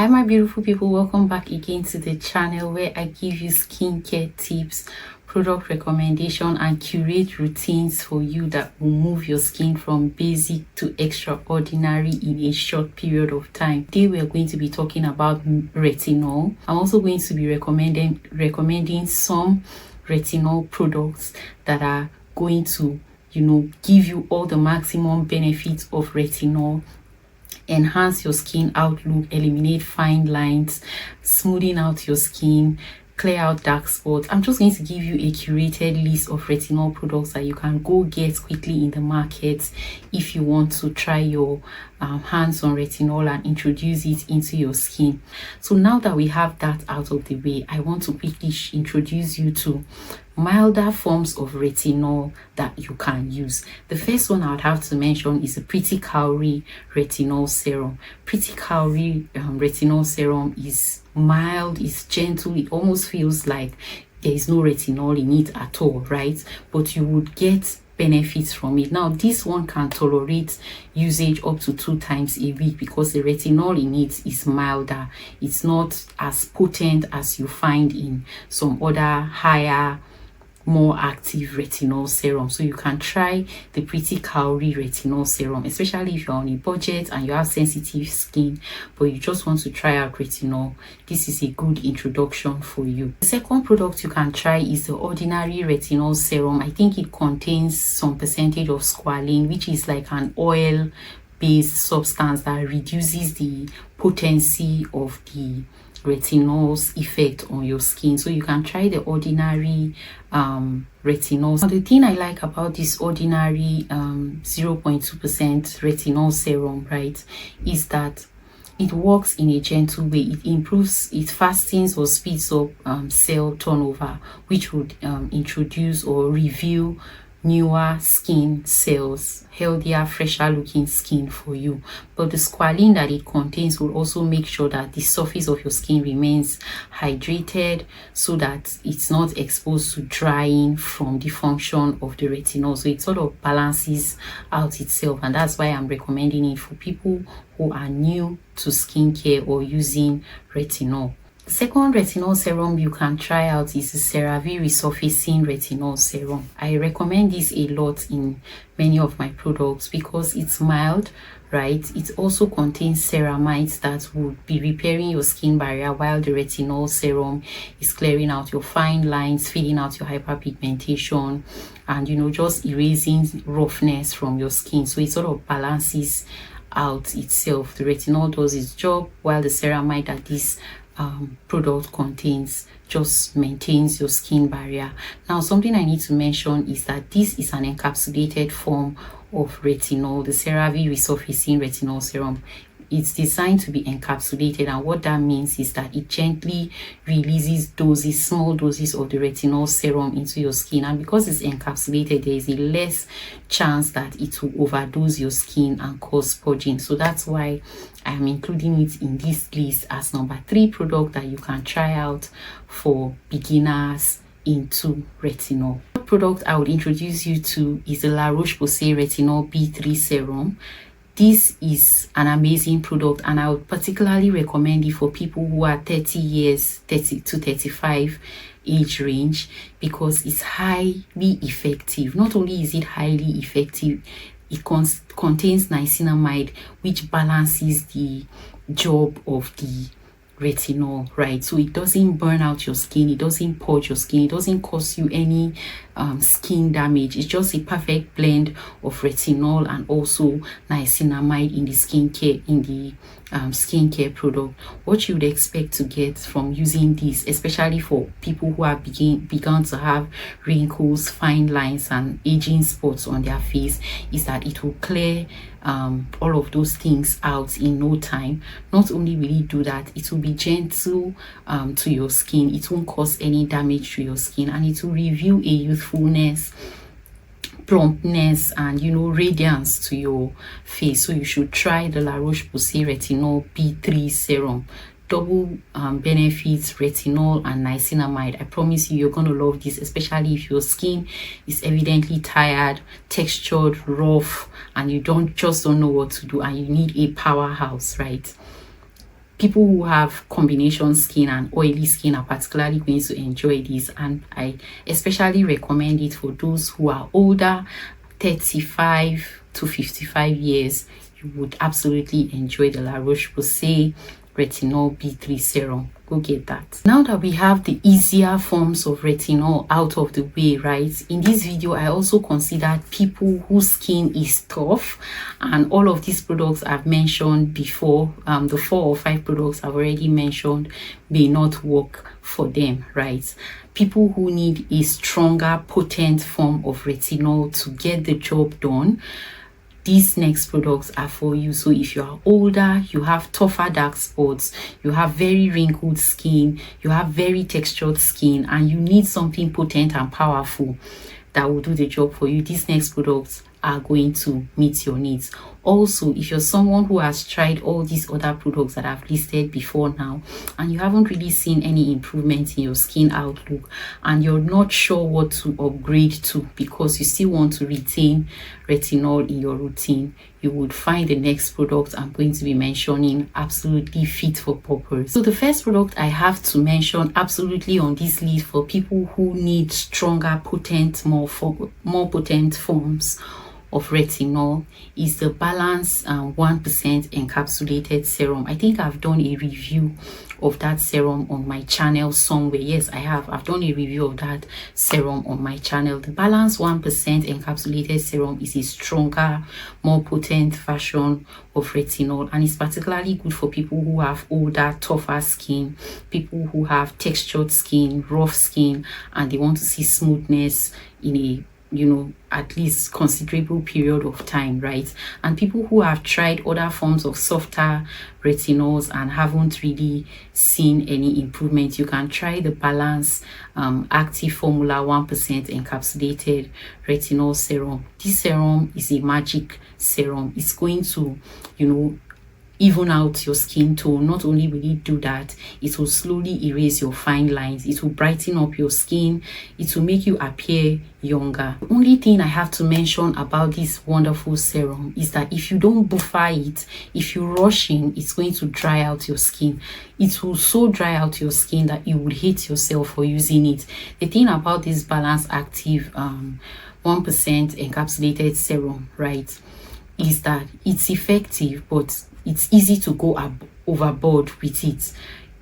Hi my beautiful people, welcome back again to the channel where I give you skincare tips, product recommendation and curate routines for you that will move your skin from basic to extraordinary in a short period of time. Today we are going to be talking about retinol. I'm also going to be recommending some retinol products that are going to give you all the maximum benefits of retinol, enhance your skin outlook, eliminate fine lines, smoothing out your skin, clear out dark spots. I'm just going to give you a curated list of retinol products that you can go get quickly in the market if you want to try your hands on retinol and introduce it into your skin. So now that we have that out of the way, I want to quickly introduce you to milder forms of retinol that you can use. The first one I would have to mention is a Pretty Cowrie retinol serum. Pretty Cowrie retinol serum is mild, it's gentle, it almost feels like there is no retinol in it at all, right? But you would get benefits from it. Now this one can tolerate usage up to 2 times a week because the retinol in it is milder. It's not as potent as you find in some other higher, more active retinol serum. So you can try the Pretty Cowrie retinol serum, especially if you're on a budget and you have sensitive skin but you just want to try out retinol. This is a good introduction for you. The second product you can try is the ordinary retinol serum. I think it contains some percentage of squalane, which is like an oil based substance that reduces the potency of the retinol's effect on your skin. So you can try the ordinary retinol. Now the thing I like about this ordinary 0.2% retinol serum, right, is that it works in a gentle way. It improves, it fastens or speeds up cell turnover, which would introduce or reveal newer skin cells, healthier, fresher looking skin for you. But the squalene that it contains will also make sure that the surface of your skin remains hydrated so that it's not exposed to drying from the function of the retinol. So it sort of balances out itself, and that's why I'm recommending it for people who are new to skincare or using retinol. The second retinol serum you can try out is the CeraVe Resurfacing Retinol Serum. I recommend this a lot in many of my products because it's mild, right? It also contains ceramides that would be repairing your skin barrier while the retinol serum is clearing out your fine lines, filling out your hyperpigmentation, and just erasing roughness from your skin. So it sort of balances out itself. The retinol does its job while the ceramide that this product contains just maintains your skin barrier. Now something I need to mention is that this is an encapsulated form of retinol, the CeraVe Resurfacing Retinol Serum. It's designed to be encapsulated, and what that means is that it gently releases doses, small doses of the retinol serum into your skin, and because it's encapsulated, there is a less chance that it will overdose your skin and cause purging. So that's why I'm including it in this list as number 3 product that you can try out for beginners into retinol. The product I would introduce you to is the La Roche-Posay Retinol B3 Serum. This is an amazing product, and I would particularly recommend it for people who are 30 to 35 age range because it's highly effective. Not only is it highly effective, it contains niacinamide, which balances the job of the retinol, right? So it doesn't burn out your skin, it doesn't purge your skin, it doesn't cause you any skin damage. It's just a perfect blend of retinol and also niacinamide in the skincare product. What you would expect to get from using this, especially for people who have begun to have wrinkles, fine lines and aging spots on their face, is that it will clear all of those things out in no time. Not only will it do that, it will be gentle to your skin, it won't cause any damage to your skin, and it will reveal a youthfulness, plumpness and radiance to your face. So you should try the La Roche-Posay Retinol B3 Serum. Double benefits, retinol and niacinamide. I promise you're going to love this, especially if your skin is evidently tired, textured, rough, and you don't know what to do and you need a powerhouse, right? people who have combination skin and oily skin are particularly going to enjoy this, and I especially recommend it for those who are older, 35 to 55 years. You would absolutely enjoy the La Roche-Posay Retinol B3 serum. Go get that. Now that we have the easier forms of retinol out of the way, right, in this video I also considered people whose skin is tough, and all of these products I've mentioned before, the 4 or 5 products I've already mentioned, may not work for them, right? People who need a stronger, potent form of retinol to get the job done, these next products are for you. So if you are older, you have tougher dark spots, you have very wrinkled skin, you have very textured skin, and you need something potent and powerful that will do the job for you, these next products are going to meet your needs. Also, if you're someone who has tried all these other products that I've listed before now, and you haven't really seen any improvement in your skin outlook, and you're not sure what to upgrade to because you still want to retain retinol in your routine, you would find the next product I'm going to be mentioning absolutely fit for purpose. So the first product I have to mention absolutely on this list for people who need stronger, potent, more potent forms of retinol is the Balance 1% encapsulated serum. I think I've done a review of that serum on my channel somewhere. Yes, I have. I've done a review of that serum on my channel. The Balance 1% encapsulated serum is a stronger, more potent version of retinol, and it's particularly good for people who have older, tougher skin, people who have textured skin, rough skin, and they want to see smoothness in a at least considerable period of time, right? And people who have tried other forms of softer retinols and haven't really seen any improvement, you can try the Balance Active Formula 1% encapsulated retinol serum. This serum is a magic serum. It's going to even out your skin tone. Not only will it do that, it will slowly erase your fine lines, it will brighten up your skin, it will make you appear younger. The only thing I have to mention about this wonderful serum is that if you don't buffer it, if you rush in, it's going to dry out your skin. It will so dry out your skin that you would hate yourself for using it. The thing about this Balance Active 1% encapsulated serum, right, is that it's effective, but it's easy to go overboard with it.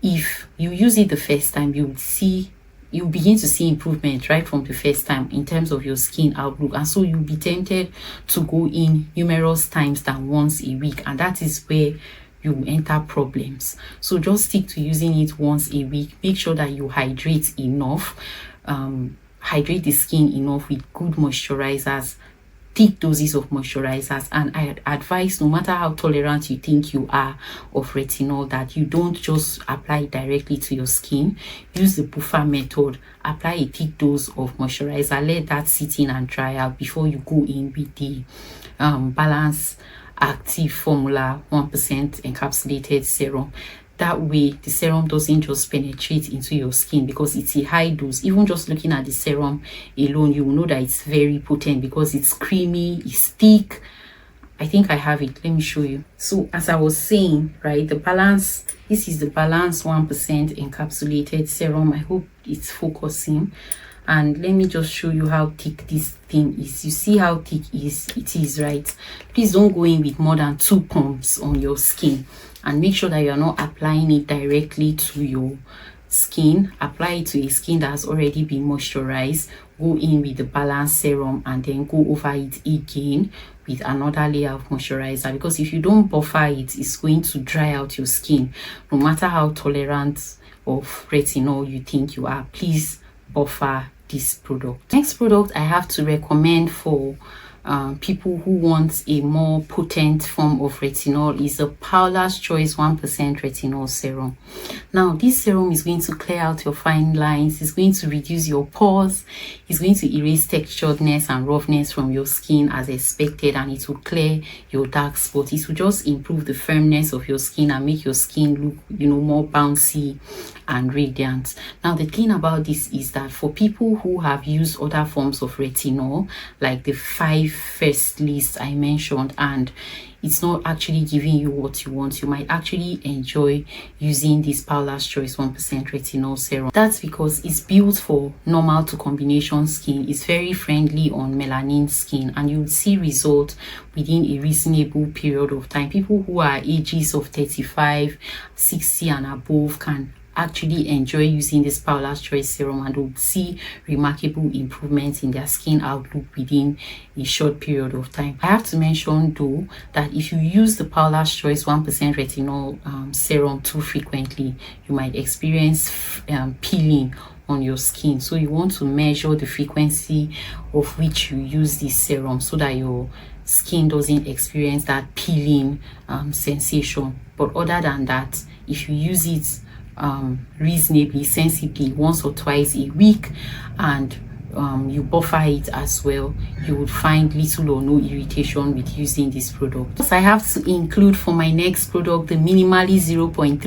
If you use it the first time, you begin to see improvement right from the first time in terms of your skin outlook, and so you'll be tempted to go in numerous times than once a week, and that is where you enter problems. So just stick to using it once a week. Make sure that you hydrate enough, hydrate the skin enough with good moisturizers, thick doses of moisturizers, and I advise, no matter how tolerant you think you are of retinol, that you don't just apply it directly to your skin. Use the buffer method. Apply a thick dose of moisturizer, let that sit in and dry out before you go in with the Balance Active Formula 1% encapsulated serum. That way the serum doesn't just penetrate into your skin, because it's a high dose. Even just looking at the serum alone, you will know that it's very potent because it's creamy, it's thick. I think I have it. Let me show you. So as I was saying, right, this is the Balance 1% encapsulated serum. I hope it's focusing. And let me just show you how thick this thing is. You see how thick it is, right? Please don't go in with more than 2 pumps on your skin, and make sure that you're not applying it directly to your skin. Apply it to a skin that has already been moisturized. Go in with the Balance serum and then go over it again with another layer of moisturizer, because if you don't buffer it, it's going to dry out your skin. No matter how tolerant of retinol you think you are, please buffer this product. Next product I have to recommend for people who want a more potent form of retinol is a Paula's Choice 1% retinol serum. Now this serum is going to clear out your fine lines, it's going to reduce your pores, it's going to erase texturedness and roughness from your skin as expected, and it will clear your dark spots. It will just improve the firmness of your skin and make your skin look more bouncy and radiant. Now the thing about this is that for people who have used other forms of retinol, like the 5 first list I mentioned, and it's not actually giving you what you want. You might actually enjoy using this Paula's Choice 1% retinol serum. That's because it's built for normal to combination skin. It's very friendly on melanin skin, and you'll see results within a reasonable period of time. People who are ages of 35, 60 and above can actually enjoy using this Paula's Choice serum, and will see remarkable improvements in their skin outlook within a short period of time. I have to mention though that if you use the Paula's Choice 1% retinol serum too frequently, you might experience peeling on your skin. So you want to measure the frequency of which you use this serum so that your skin doesn't experience that peeling sensation. But other than that, if you use it reasonably, sensibly, once or twice a week, and you buffer it as well, you would find little or no irritation with using this product. So I have to include for my next product the Minimally 0.3%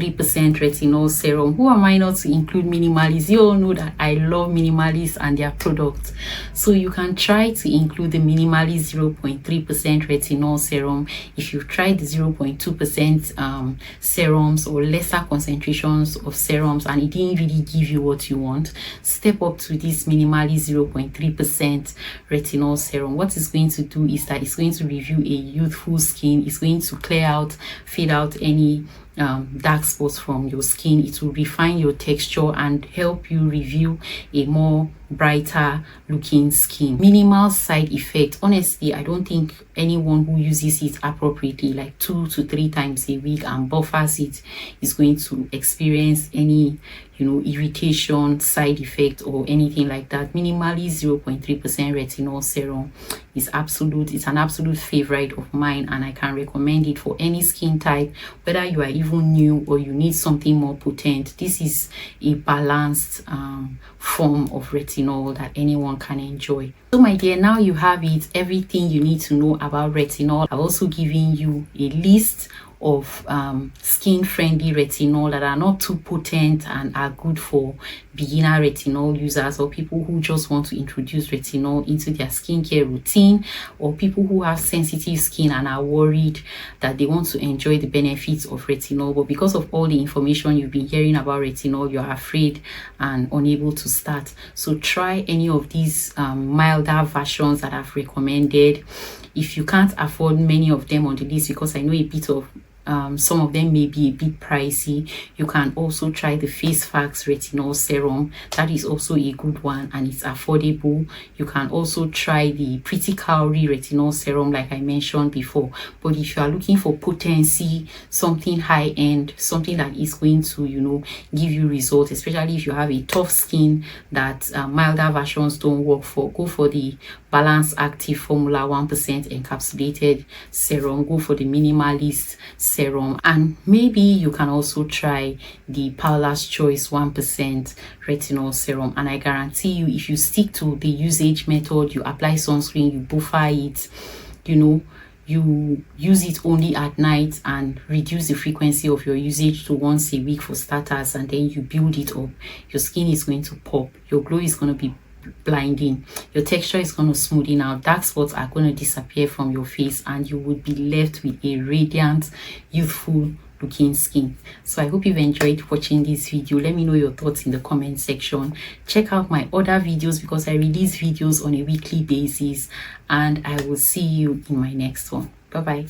retinol serum. Who am I not to include Minimalists? You all know that I love Minimalists and their products, so you can try to include the Minimally 0.3% retinol serum. If you've tried the 0.2% serums or lesser concentrations of serums and it didn't really give you what you want, step up to this Minimally 0.3% retinol serum. What it's going to do is that it's going to review a youthful skin. It's going to clear out, fade out any dark spots from your skin. It will refine your texture and help you reveal a more brighter looking skin. Minimal side effect. Honestly, I don't think anyone who uses it appropriately, like 2 to 3 times a week, and buffers it, is going to experience any irritation, side effect, or anything like that. Minimally 0.3% retinol serum is it's an absolute favorite of mine, and I can recommend it for any skin type, whether you are even new or you need something more potent. This is a balanced form of retinol that anyone can enjoy. So my dear, now you have it, everything you need to know about retinol. I've also given you a list of skin-friendly retinol that are not too potent and are good for beginner retinol users, or people who just want to introduce retinol into their skincare routine, or people who have sensitive skin and are worried that they want to enjoy the benefits of retinol, but because of all the information you've been hearing about retinol, you're afraid and unable to start. So try any of these milder versions that I've recommended. If you can't afford many of them on the list, because I know a bit of some of them may be a bit pricey, you can also try the Face Facts retinol serum. That is also a good one and it's affordable. You can also try the Pretty Cowrie retinol serum like I mentioned before. But if you are looking for potency, something high end, something that is going to give you results, especially if you have a tough skin that milder versions don't work for, go for the Balance Active Formula 1% encapsulated serum. Go for the Minimalist serum, and maybe you can also try the Paula's Choice 1% retinol serum. And I guarantee you, if you stick to the usage method, you apply sunscreen, you buffer it, you use it only at night and reduce the frequency of your usage to once a week for starters, and then you build it up, your skin is going to pop, your glow is going to be blinding, your texture is going to smoothen out, dark spots are going to disappear from your face, and you would be left with a radiant, youthful looking skin. So I hope you've enjoyed watching this video. Let me know your thoughts in the comment section. Check out my other videos because I release videos on a weekly basis, and I will see you in my next one. Bye bye.